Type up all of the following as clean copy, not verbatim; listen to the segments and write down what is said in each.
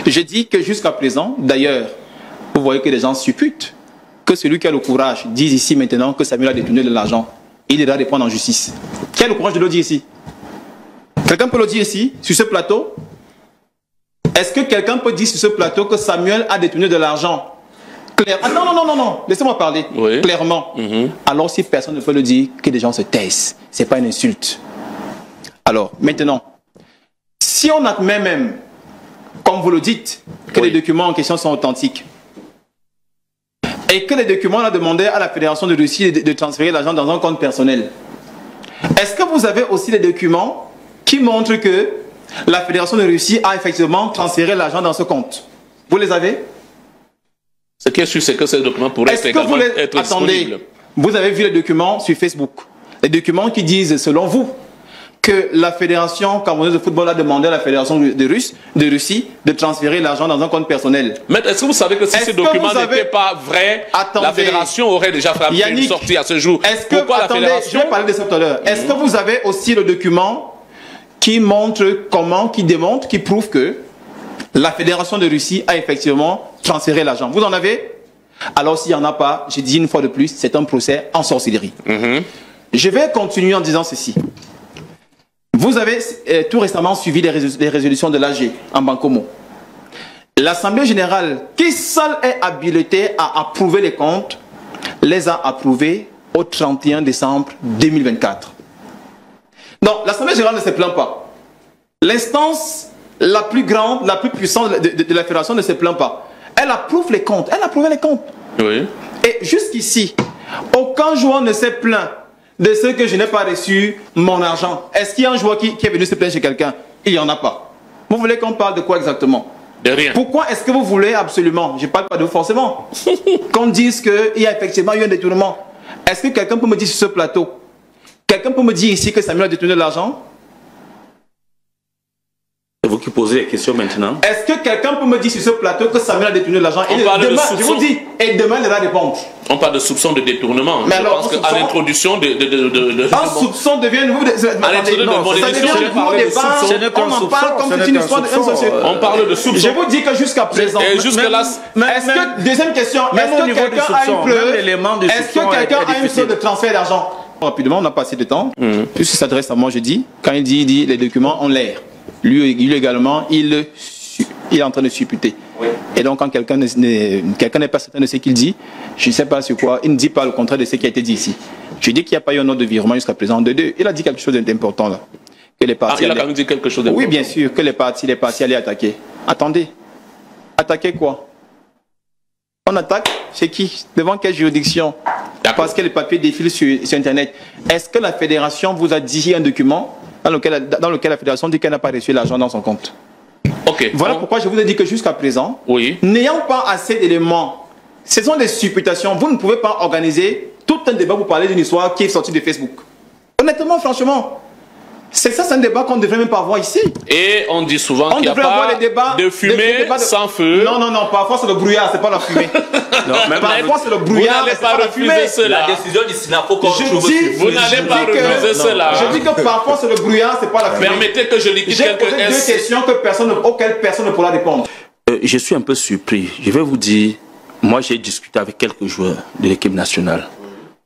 Je dis que jusqu'à présent, d'ailleurs, vous voyez que les gens supputent que celui qui a le courage dise ici maintenant que Samuel a détourné de l'argent. Il ira répondre en justice. Qui a le courage de le dire ici? Quelqu'un peut le dire ici, sur ce plateau? Est-ce que quelqu'un peut dire sur ce plateau que Samuel a détourné de l'argent? Ah, non, laissez-moi parler clairement. Alors si personne ne peut le dire, que les gens se taisent. Ce n'est pas une insulte. Alors, maintenant, si on admet même, comme vous le dites, que les documents en question sont authentiques, et que les documents ont demandé à la Fédération de Russie de transférer l'argent dans un compte personnel, est-ce que vous avez aussi des documents qui montrent que la Fédération de Russie a effectivement transféré l'argent dans ce compte? Vous les avez? Ce qui est sûr, c'est que ces documents pourraient également être disponibles. Vous avez vu les documents sur Facebook. Les documents qui disent, selon vous, que la Fédération camerounaise de football a demandé à la Fédération de Russie de transférer l'argent dans un compte personnel. Mais est-ce que vous savez que si ces documents n'étaient pas vrais, la Fédération aurait déjà fait une sortie à ce jour? Pourquoi la Fédération... Je vais parler de ça tout à l'heure. Est-ce que vous avez aussi le document qui montre comment, qui prouve que la Fédération de Russie a effectivement transféré l'argent? Vous en avez? Alors s'il n'y en a pas, j'ai dit une fois de plus, c'est un procès en sorcellerie. Je vais continuer en disant ceci. Vous avez tout récemment suivi les résolutions de l'AG en Bancomo. L'Assemblée générale, qui seule est habilitée à approuver les comptes, les a approuvés au 31 décembre 2024. Donc, l'Assemblée générale ne se plaint pas. L'instance la plus grande, la plus puissante de la Fédération ne se plaint pas. Elle approuve les comptes. Elle a approuvé les comptes. Oui. Et jusqu'ici, aucun joueur ne s'est plaint de ce que je n'ai pas reçu mon argent. Est-ce qu'il y a un joueur qui est venu se plaindre chez quelqu'un? Il n'y en a pas. Vous voulez qu'on parle de quoi exactement? De rien. Pourquoi est-ce que vous voulez absolument, je ne parle pas de vous forcément, qu'on dise qu'il y a effectivement eu un détournement? Est-ce que quelqu'un peut me dire sur ce plateau? Quelqu'un peut me dire ici que Samuel a détourné de l'argent? C'est vous qui posez les questions maintenant. Est-ce que quelqu'un peut me dire sur ce plateau que Samuel a détourné de l'argent? Et demain, je vous dis, et demain, il va répondre. On parle de soupçon de détournement. Mais je pense qu'à l'introduction un soupçon devient nouveau. On parle de soupçon. Je vous dis que jusqu'à présent. Et jusque-là. Est-ce que, deuxième question, est-ce que quelqu'un a une preuve? Est-ce que quelqu'un a une preuve de transfert d'argent? Rapidement, on n'a pas assez de temps. Puisqu'il s'adresse à moi, je dis, quand il dit les documents ont l'air. Lui également, il est en train de supputer. Oui. Et donc, quand quelqu'un n'est pas certain de ce qu'il dit, je ne sais pas sur quoi, il ne dit pas le contraire de ce qui a été dit ici. Je dis qu'il n'y a pas eu un ordre de virement jusqu'à présent. De deux, il a dit quelque chose d'important là. Que les partis il a quand même dit quelque chose d'important. Oui, bien sûr, que les partis allaient attaquer. Attendez. Attaquer quoi? On attaque chez qui? Devant quelle juridiction? Parce que les papiers défilent sur Internet. Est-ce que la fédération vous a dit un document dans lequel la fédération dit qu'elle n'a pas reçu l'argent dans son compte? Okay. Voilà pourquoi je vous ai dit que jusqu'à présent, n'ayant pas assez d'éléments, ce sont des supputations. Vous ne pouvez pas organiser tout un débat pour parler d'une histoire qui est sortie de Facebook. Honnêtement, franchement, c'est un débat qu'on ne devrait même pas avoir ici. Et on dit souvent qu'il n'y a pas de fumée sans feu. Non, parfois c'est le brouillard, c'est pas la fumée. Parfois c'est le brouillard, c'est pas la fumée. La décision du Sénat, faut qu'on vous n'allez pas refuser cela. Je dis que parfois c'est le brouillard, c'est pas la fumée. Permettez que je liquide quelques deux questions auxquelles personne ne pourra répondre. Je suis un peu surpris. Je vais vous dire, moi j'ai discuté avec quelques joueurs de l'équipe nationale.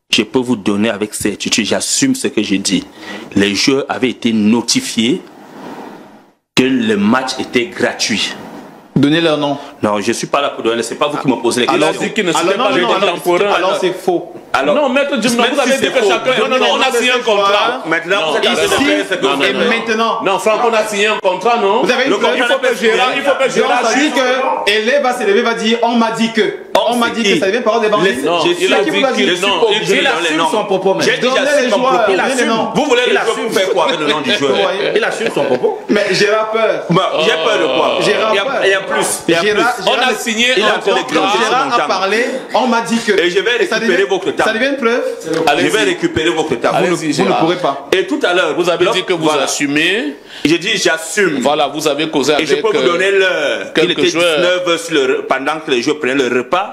Je peux vous donner avec certitude, j'assume ce que j'ai dit. Les joueurs avaient été notifiés que le match était gratuit. Donnez leur nom. Non, je ne suis pas là pour donner, c'est pas vous qui me posez les questions. Alors c'est faux. Non, maître Jim, vous avez dit que chacun... Non, on a signé un contrat. Maintenant, vous et maintenant... Non, Franck, on a signé un contrat, non? Vous avez il faut que Gérard dit que... Elé va se lever, va dire, on m'a dit que... On m'a dit que ça devient parole d'évangile. Non, il a dit que... Non, il assume son propos. J'ai dit j'assume son propos. Vous voulez le joueur faire quoi avec le nom du joueur? Il assume son propos. Mais Gérard peur. J'ai peur de quoi? Gérard peur. Il y a plus. On a signé un contrat. Gérard a parlé, on m'a dit que... Et je vais récupérer votre table. Ça devient une preuve? Je vais récupérer votre table. Vous ne pourrez pas. Et tout à l'heure, vous avez dit que vous assumez. J'ai dit j'assume. Voilà, vous avez causé avec... Et je peux vous donner l'heure. Il était 19h pendant que les joueurs prenaient le repas.